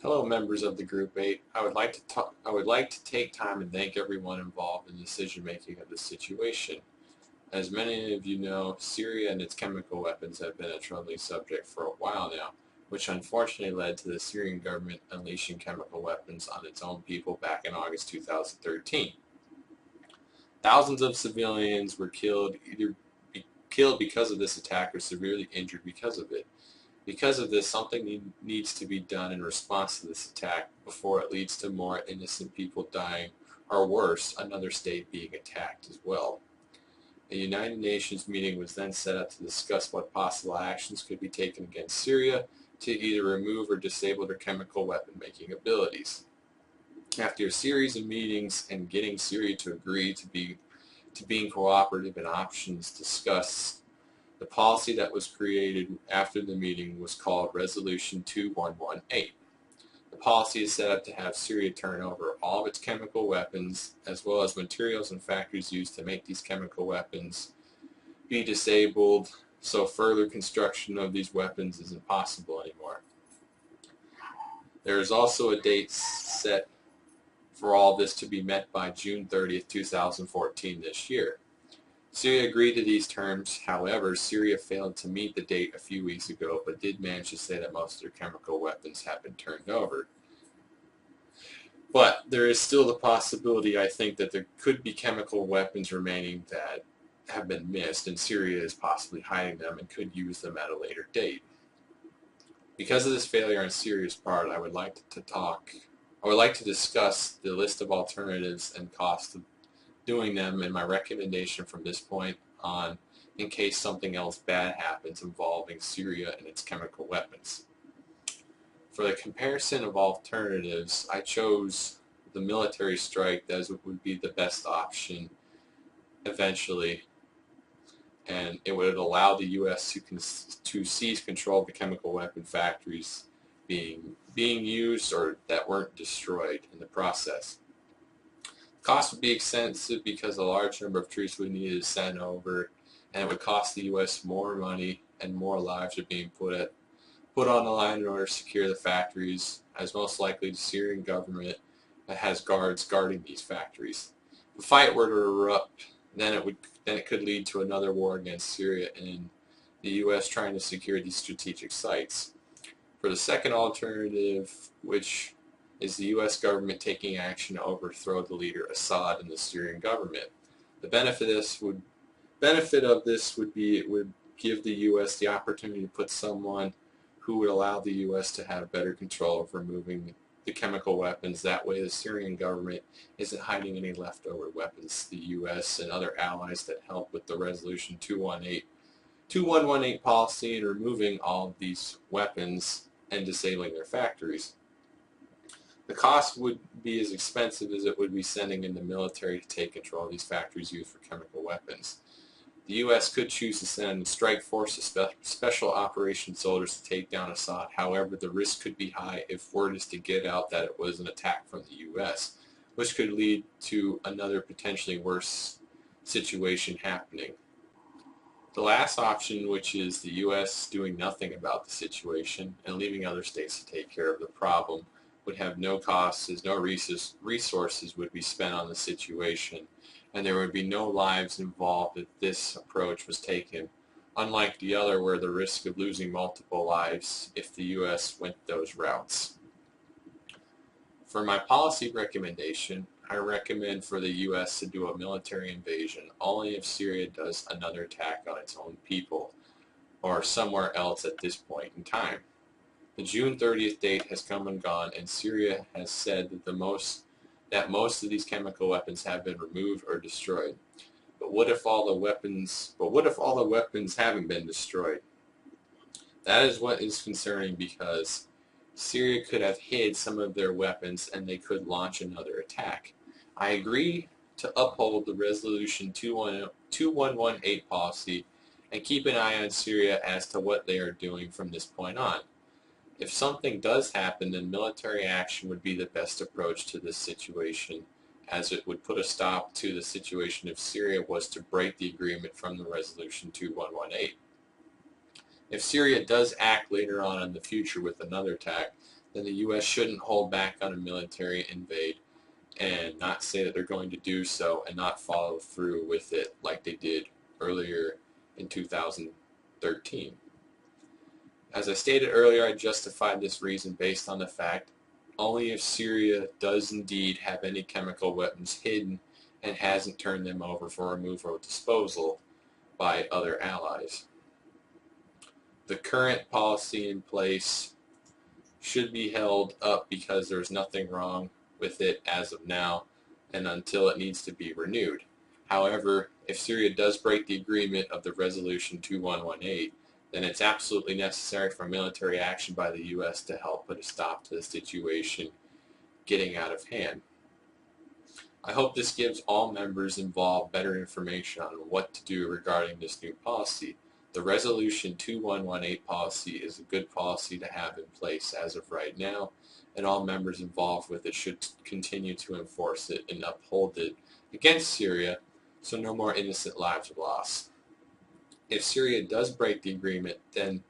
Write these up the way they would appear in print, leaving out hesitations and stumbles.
Hello, members of the Group 8. I would like to take time and thank everyone involved in the decision-making of this situation. As many of you know, Syria and its chemical weapons have been a troubling subject for a while now, which unfortunately led to the Syrian government unleashing chemical weapons on its own people back in August 2013. Thousands of civilians were killed because of this attack or severely injured because of it. Because of this, something needs to be done in response to this attack before it leads to more innocent people dying, or worse, another state being attacked as well. A United Nations meeting was then set up to discuss what possible actions could be taken against Syria to either remove or disable their chemical weapon-making abilities. After a series of meetings and getting Syria to agree to being cooperative and options discussed, the policy that was created after the meeting was called Resolution 2118. The policy is set up to have Syria turn over all of its chemical weapons, as well as materials and factories used to make these chemical weapons, be disabled, so further construction of these weapons is impossible anymore. There is also a date set for all this to be met by June 30th, 2014 this year. Syria agreed to these terms. However, Syria failed to meet the date a few weeks ago, but did manage to say that most of their chemical weapons have been turned over. But there is still the possibility, I think, that there could be chemical weapons remaining that have been missed, and Syria is possibly hiding them and could use them at a later date. Because of this failure on Syria's part, I would like to discuss the list of alternatives and cost of doing them and my recommendation from this point on in case something else bad happens involving Syria and its chemical weapons. For the comparison of alternatives, I chose the military strike as it would be the best option eventually, and it would allow the U.S. to seize control of the chemical weapon factories being used or that weren't destroyed in the process. Cost would be extensive because a large number of troops would need to send over, and it would cost the U.S. more money and more lives are being put on the line in order to secure the factories, as most likely the Syrian government has guards guarding these factories. If a fight were to erupt, then it could lead to another war against Syria and the U.S. trying to secure these strategic sites. For the second alternative, which is the U.S. government taking action to overthrow the leader Assad and the Syrian government. The benefit of this would be it would give the U.S. the opportunity to put someone who would allow the U.S. to have better control of removing the chemical weapons. That way the Syrian government isn't hiding any leftover weapons. The U.S. and other allies that help with the Resolution 2118 policy and removing all of these weapons and disabling their factories. The cost would be as expensive as it would be sending in the military to take control of these factories used for chemical weapons. The U.S. could choose to send a strike force of special operations soldiers to take down Assad. However, the risk could be high if word is to get out that it was an attack from the U.S., which could lead to another potentially worse situation happening. The last option, which is the U.S. doing nothing about the situation and leaving other states to take care of the problem, would have no costs as no resources would be spent on the situation, and there would be no lives involved if this approach was taken, unlike the other where the risk of losing multiple lives if the U.S. went those routes. For my policy recommendation, I recommend for the U.S. to do a military invasion only if Syria does another attack on its own people or somewhere else at this point in time. The June 30th date has come and gone, and Syria has said that most of these chemical weapons have been removed or destroyed. But what if all the weapons haven't been destroyed? That is what is concerning, because Syria could have hid some of their weapons and they could launch another attack. I agree to uphold the Resolution 2118 policy and keep an eye on Syria as to what they are doing from this point on. If something does happen, then military action would be the best approach to this situation, as it would put a stop to the situation if Syria was to break the agreement from the Resolution 2118. If Syria does act later on in the future with another attack, then the U.S. shouldn't hold back on a military invade and not say that they're going to do so and not follow through with it like they did earlier in 2013. As I stated earlier, I justified this reason based on the fact only if Syria does indeed have any chemical weapons hidden and hasn't turned them over for removal or disposal by other allies. The current policy in place should be held up because there's nothing wrong with it as of now and until it needs to be renewed. However, if Syria does break the agreement of the Resolution 2118, then it's absolutely necessary for military action by the U.S. to help put a stop to the situation getting out of hand. I hope this gives all members involved better information on what to do regarding this new policy. The Resolution 2118 policy is a good policy to have in place as of right now, and all members involved with it should continue to enforce it and uphold it against Syria so no more innocent lives are lost. If Syria does break the agreement, then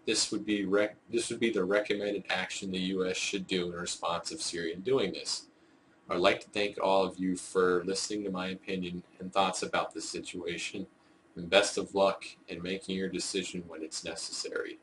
this would be the recommended action the U.S. should do in response of Syria doing this. I'd like to thank all of you for listening to my opinion and thoughts about this situation, and best of luck in making your decision when it's necessary.